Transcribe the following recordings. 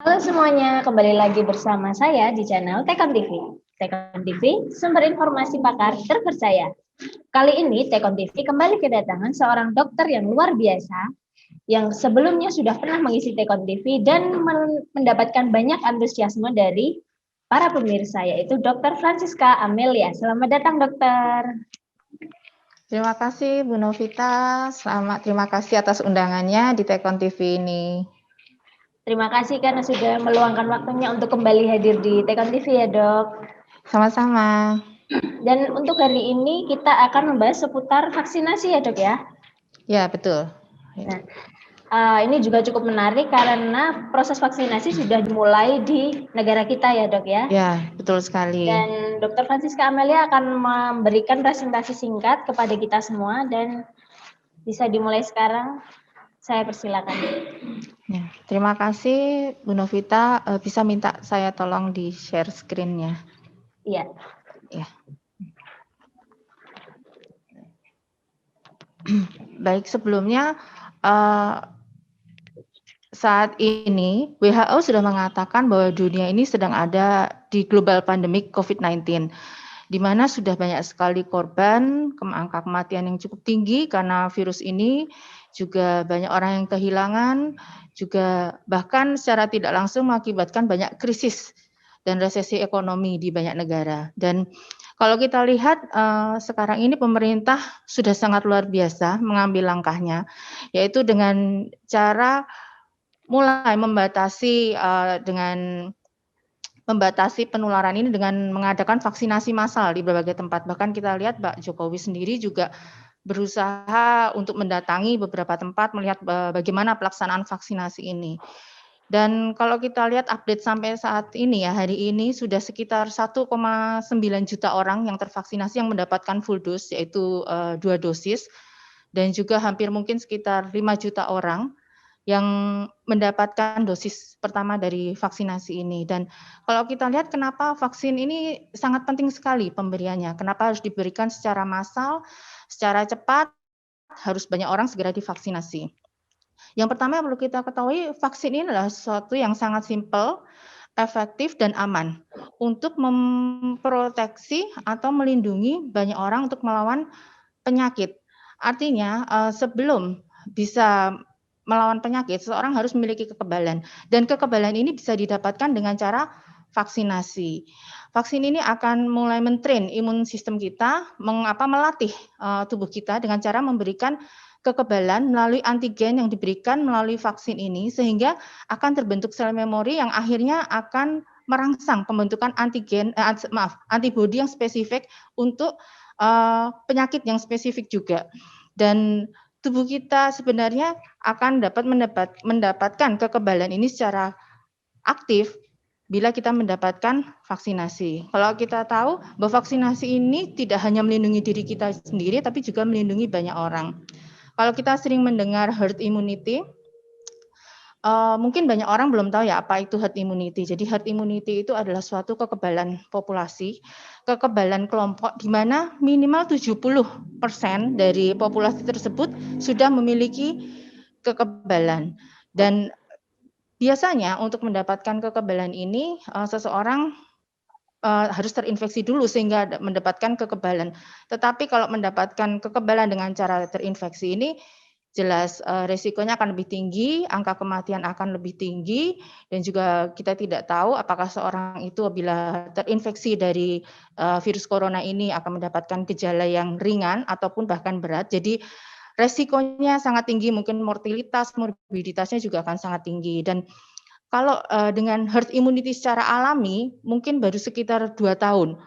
Halo semuanya, kembali lagi bersama saya di channel Tekon TV. Tekon TV, sumber informasi pakar terpercaya. Kali ini Tekon TV kembali kedatangan seorang dokter yang luar biasa, yang sebelumnya sudah pernah mengisi Tekon TV dan mendapatkan banyak antusiasme dari para pemirsa, yaitu Dr. Francisca Amelia. Selamat datang, dokter. Terima kasih Bu Novita, terima kasih atas undangannya di Tekon TV ini. Terima kasih karena sudah meluangkan waktunya untuk kembali hadir di Tekon TV ya, Dok. Sama-sama. Dan untuk hari ini kita akan membahas seputar vaksinasi ya, Dok ya? Ya, betul. Nah, ini juga cukup menarik karena proses vaksinasi sudah dimulai di negara kita ya, Dok ya? Ya, betul sekali. Dan Dr. Francisca Amelia akan memberikan presentasi singkat kepada kita semua dan bisa dimulai sekarang. Saya persilakan. Ya, terima kasih Bu Novita. Bisa minta saya tolong di share screen-nya? Iya. Ya. Baik, sebelumnya saat ini WHO sudah mengatakan bahwa dunia ini sedang ada di global pandemic COVID-19, di mana sudah banyak sekali korban, angka kematian yang cukup tinggi karena virus ini, juga banyak orang yang kehilangan, juga bahkan secara tidak langsung mengakibatkan banyak krisis dan resesi ekonomi di banyak negara. Dan kalau kita lihat sekarang ini pemerintah sudah sangat luar biasa mengambil langkahnya, yaitu dengan cara mulai membatasi membatasi penularan ini dengan mengadakan vaksinasi massal di berbagai tempat. Bahkan kita lihat Pak Jokowi sendiri juga berusaha untuk mendatangi beberapa tempat melihat bagaimana pelaksanaan vaksinasi ini. Dan kalau kita lihat update sampai saat ini ya, hari ini sudah sekitar 1,9 juta orang yang tervaksinasi yang mendapatkan full dose, yaitu 2 dosis, dan juga hampir mungkin sekitar 5 juta orang yang mendapatkan dosis pertama dari vaksinasi ini. Dan kalau kita lihat kenapa vaksin ini sangat penting sekali pemberiannya, kenapa harus diberikan secara massal, secara cepat, harus banyak orang segera divaksinasi. Yang pertama yang perlu kita ketahui, vaksin ini adalah sesuatu yang sangat simpel, efektif, dan aman untuk memproteksi atau melindungi banyak orang untuk melawan penyakit. Artinya sebelum bisa melawan penyakit, seseorang harus memiliki kekebalan. Dan kekebalan ini bisa didapatkan dengan cara vaksinasi. Vaksin ini akan mulai mentrain imun sistem kita, melatih tubuh kita dengan cara memberikan kekebalan melalui antigen yang diberikan melalui vaksin ini, sehingga akan terbentuk sel memori yang akhirnya akan merangsang pembentukan antibodi yang spesifik untuk penyakit yang spesifik juga. Dan tubuh kita sebenarnya akan dapat mendapatkan kekebalan ini secara aktif bila kita mendapatkan vaksinasi. Kalau kita tahu bahwa vaksinasi ini tidak hanya melindungi diri kita sendiri, tapi juga melindungi banyak orang. Kalau kita sering mendengar herd immunity, mungkin banyak orang belum tahu ya apa itu herd immunity. Jadi herd immunity itu adalah suatu kekebalan populasi, kekebalan kelompok di mana minimal 70% dari populasi tersebut sudah memiliki kekebalan. Dan biasanya untuk mendapatkan kekebalan ini seseorang harus terinfeksi dulu sehingga mendapatkan kekebalan. Tetapi kalau mendapatkan kekebalan dengan cara terinfeksi ini, jelas resikonya akan lebih tinggi, angka kematian akan lebih tinggi, dan juga kita tidak tahu apakah seorang itu bila terinfeksi dari virus corona ini akan mendapatkan gejala yang ringan ataupun bahkan berat. Jadi resikonya sangat tinggi, mungkin morbiditasnya juga akan sangat tinggi. Dan kalau dengan herd immunity secara alami mungkin baru sekitar 2 tahun.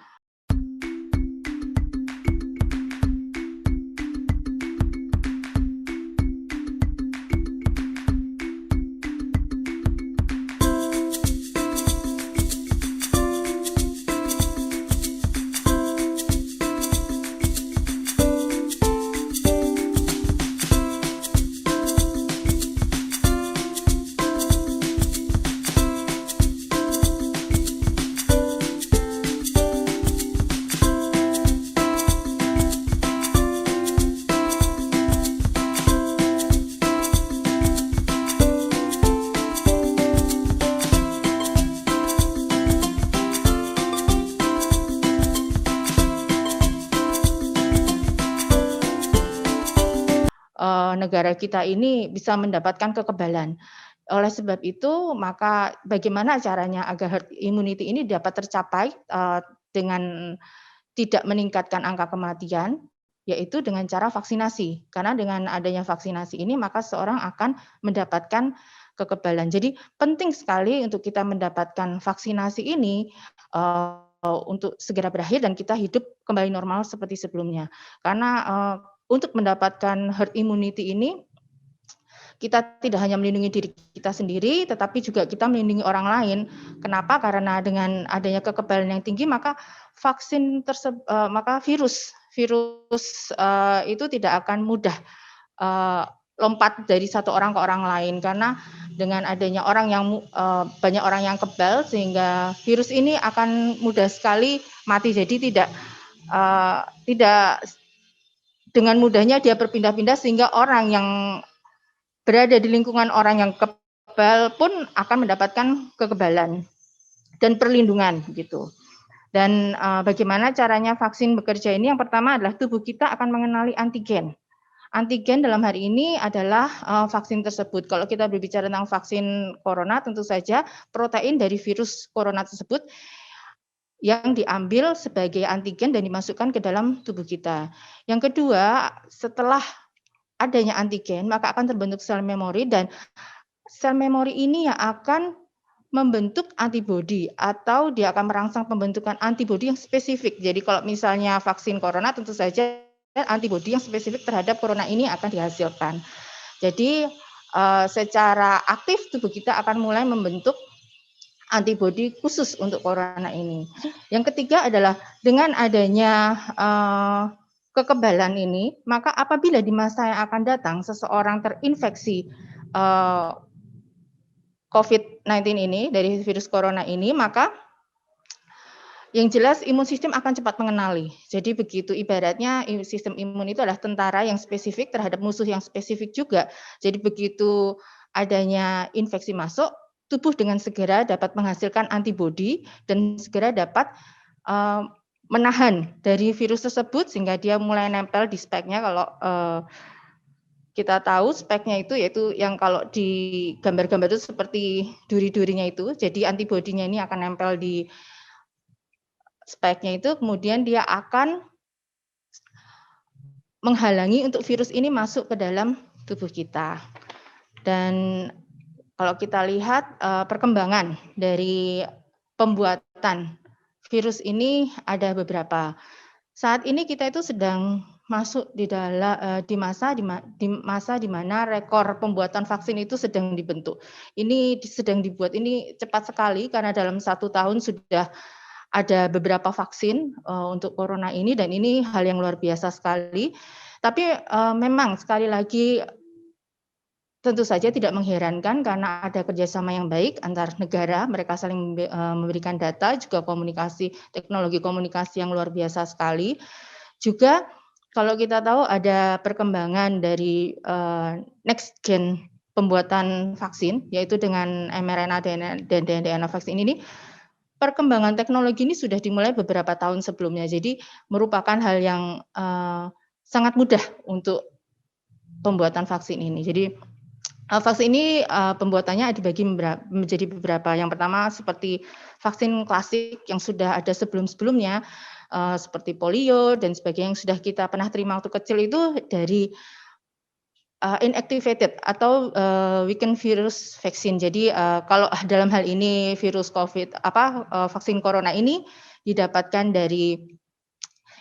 negara kita ini bisa mendapatkan kekebalan. Oleh sebab itu, maka bagaimana caranya agar herd immunity ini dapat tercapai dengan tidak meningkatkan angka kematian, yaitu dengan cara vaksinasi. Karena dengan adanya vaksinasi ini, maka seorang akan mendapatkan kekebalan. Jadi penting sekali untuk kita mendapatkan vaksinasi ini untuk segera berakhir dan kita hidup kembali normal seperti sebelumnya. Karena untuk mendapatkan herd immunity ini, kita tidak hanya melindungi diri kita sendiri, tetapi juga kita melindungi orang lain. Kenapa? Karena dengan adanya kekebalan yang tinggi, maka maka virus itu tidak akan mudah lompat dari satu orang ke orang lain, karena dengan adanya banyak orang yang kebal, sehingga virus ini akan mudah sekali mati. Jadi tidak dengan mudahnya dia berpindah-pindah, sehingga orang yang berada di lingkungan orang yang kebal pun akan mendapatkan kekebalan dan perlindungan gitu. Dan bagaimana caranya vaksin bekerja ini? Yang pertama adalah tubuh kita akan mengenali antigen. Antigen dalam hari ini adalah vaksin tersebut. Kalau kita berbicara tentang vaksin corona, tentu saja protein dari virus corona tersebut yang diambil sebagai antigen dan dimasukkan ke dalam tubuh kita. Yang kedua, setelah adanya antigen, maka akan terbentuk sel memori, dan sel memori ini yang akan membentuk antibodi, atau dia akan merangsang pembentukan antibodi yang spesifik. Jadi kalau misalnya vaksin corona, tentu saja antibodi yang spesifik terhadap corona ini akan dihasilkan. Jadi secara aktif tubuh kita akan mulai membentuk antibodi khusus untuk corona ini. Yang ketiga adalah dengan adanya kekebalan ini, maka apabila di masa yang akan datang seseorang terinfeksi COVID-19 ini, dari virus corona ini, maka yang jelas imun sistem akan cepat mengenali. Jadi begitu, ibaratnya sistem imun itu adalah tentara yang spesifik terhadap musuh yang spesifik juga. Jadi begitu adanya infeksi masuk, tubuh dengan segera dapat menghasilkan antibodi dan segera dapat menahan dari virus tersebut, sehingga dia mulai nempel di speknya. Kalau kita tahu speknya itu yaitu yang kalau di gambar-gambar itu seperti duri-durinya itu. Jadi antibodinya ini akan nempel di speknya itu, kemudian dia akan menghalangi untuk virus ini masuk ke dalam tubuh kita. Dan kalau kita lihat perkembangan dari pembuatan virus ini ada beberapa. Saat ini kita itu sedang masuk di masa di mana rekor pembuatan vaksin itu sedang dibentuk. Ini sedang dibuat ini cepat sekali, karena dalam 1 tahun sudah ada beberapa vaksin untuk corona ini, dan ini hal yang luar biasa sekali. Tapi memang sekali lagi tentu saja tidak mengherankan, karena ada kerjasama yang baik antar negara, mereka saling memberikan data, juga teknologi komunikasi yang luar biasa sekali. Juga kalau kita tahu ada perkembangan dari next gen pembuatan vaksin, yaitu dengan mRNA dan DNA vaksin ini, perkembangan teknologi ini sudah dimulai beberapa tahun sebelumnya. Jadi merupakan hal yang sangat mudah untuk pembuatan vaksin ini. Jadi vaksin ini pembuatannya dibagi menjadi beberapa. Yang pertama seperti vaksin klasik yang sudah ada sebelum-sebelumnya, seperti polio dan sebagainya yang sudah kita pernah terima waktu kecil, itu dari inactivated atau weakened virus vaccine. Jadi kalau dalam hal ini virus vaksin corona ini didapatkan dari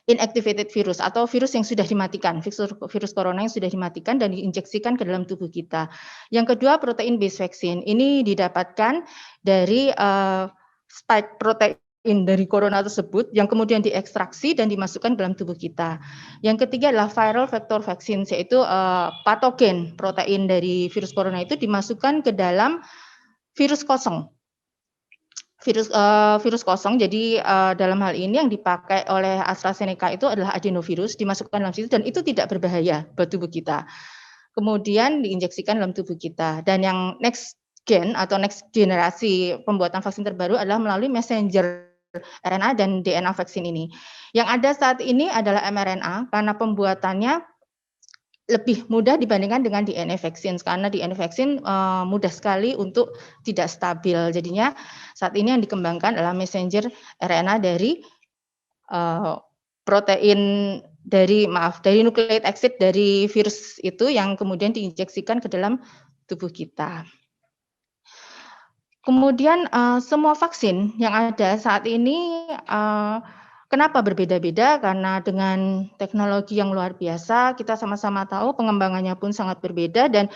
inactivated virus atau virus yang sudah dimatikan, virus corona yang sudah dimatikan dan diinjeksikan ke dalam tubuh kita. Yang kedua, protein based vaccine. Ini didapatkan dari spike protein dari corona tersebut yang kemudian diekstraksi dan dimasukkan ke dalam tubuh kita. Yang ketiga adalah viral vector vaccine, yaitu patogen protein dari virus corona itu dimasukkan ke dalam virus kosong. Virus kosong. Jadi dalam hal ini yang dipakai oleh AstraZeneca itu adalah adenovirus, dimasukkan dalam situ dan itu tidak berbahaya buat tubuh kita. Kemudian diinjeksikan dalam tubuh kita. Dan yang next gen atau next generasi pembuatan vaksin terbaru adalah melalui messenger RNA dan DNA vaksin ini. Yang ada saat ini adalah mRNA, karena pembuatannya lebih mudah dibandingkan dengan DNA vaksin, karena DNA vaksin mudah sekali untuk tidak stabil. Jadinya saat ini yang dikembangkan adalah messenger RNA dari protein dari nucleic acid dari virus itu yang kemudian diinjeksikan ke dalam tubuh kita. Kemudian semua vaksin yang ada saat ini kenapa berbeda-beda? Karena dengan teknologi yang luar biasa, kita sama-sama tahu pengembangannya pun sangat berbeda dan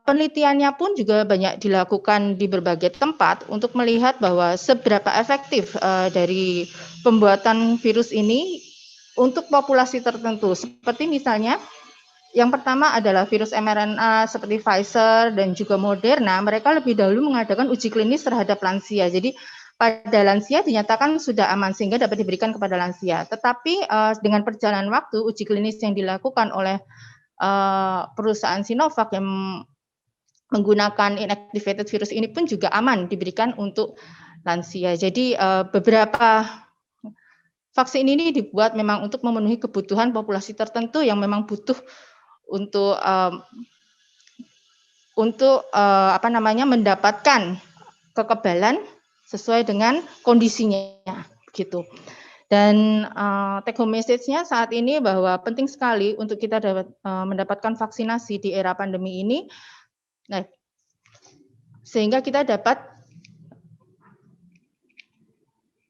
penelitiannya pun juga banyak dilakukan di berbagai tempat untuk melihat bahwa seberapa efektif dari pembuatan virus ini untuk populasi tertentu. Seperti misalnya yang pertama adalah virus mRNA seperti Pfizer dan juga Moderna, mereka lebih dahulu mengadakan uji klinis terhadap lansia. Jadi pada lansia dinyatakan sudah aman sehingga dapat diberikan kepada lansia. Tetapi dengan perjalanan waktu, uji klinis yang dilakukan oleh perusahaan Sinovac yang menggunakan inactivated virus ini pun juga aman diberikan untuk lansia. Jadi beberapa vaksin ini dibuat memang untuk memenuhi kebutuhan populasi tertentu yang memang butuh untuk mendapatkan kekebalan sesuai dengan kondisinya gitu. Dan take home message-nya saat ini bahwa penting sekali untuk kita dapat mendapatkan vaksinasi di era pandemi ini, sehingga kita dapat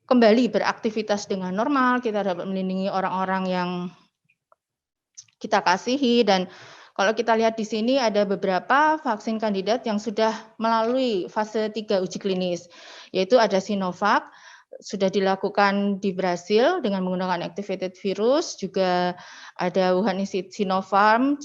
kembali beraktivitas dengan normal, kita dapat melindungi orang-orang yang kita kasihi. Dan kalau kita lihat di sini ada beberapa vaksin kandidat yang sudah melalui fase 3 uji klinis, yaitu ada Sinovac, sudah dilakukan di Brasil dengan menggunakan activated virus, juga ada Wuhan Institute Sinopharm,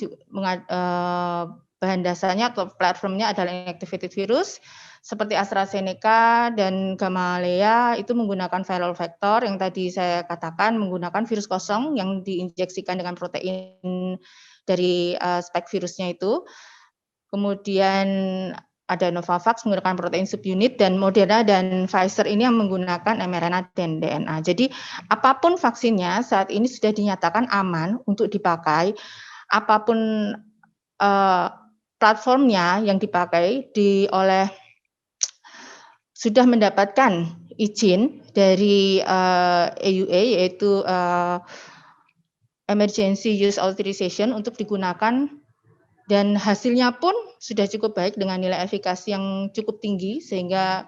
bahan dasarnya atau platformnya adalah inactivated virus, seperti AstraZeneca dan Gamaleya itu menggunakan viral vector yang tadi saya katakan menggunakan virus kosong yang diinjeksikan dengan protein dari spike virusnya itu. Kemudian ada Novavax menggunakan protein subunit dan Moderna dan Pfizer ini yang menggunakan mRNA dan DNA. Jadi apapun vaksinnya saat ini sudah dinyatakan aman untuk dipakai. Apapun platformnya yang dipakai sudah mendapatkan izin dari EUA yaitu Emergency Use Authorization untuk digunakan. Dan hasilnya pun sudah cukup baik dengan nilai efikasi yang cukup tinggi, sehingga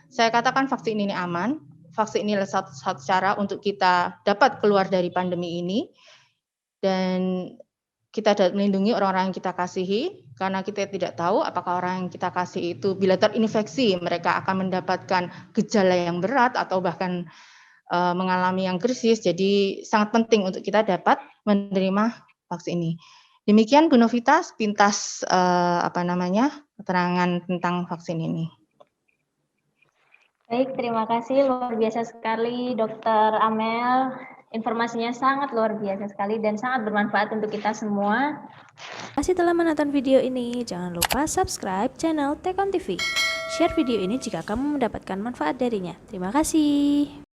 saya katakan vaksin ini aman. Vaksin ini adalah satu cara untuk kita dapat keluar dari pandemi ini, dan kita dapat melindungi orang-orang yang kita kasihi, karena kita tidak tahu apakah orang yang kita kasihi itu bila terinfeksi, mereka akan mendapatkan gejala yang berat atau bahkan mengalami yang kritis. Jadi sangat penting untuk kita dapat menerima vaksin ini. Demikian Bu Novita, sepintas keterangan tentang vaksin ini. Baik, terima kasih, luar biasa sekali Dr. Amel. Informasinya sangat luar biasa sekali dan sangat bermanfaat untuk kita semua. Masih telah menonton video ini, jangan lupa subscribe channel Tekon TV. Share video ini jika kamu mendapatkan manfaat darinya. Terima kasih.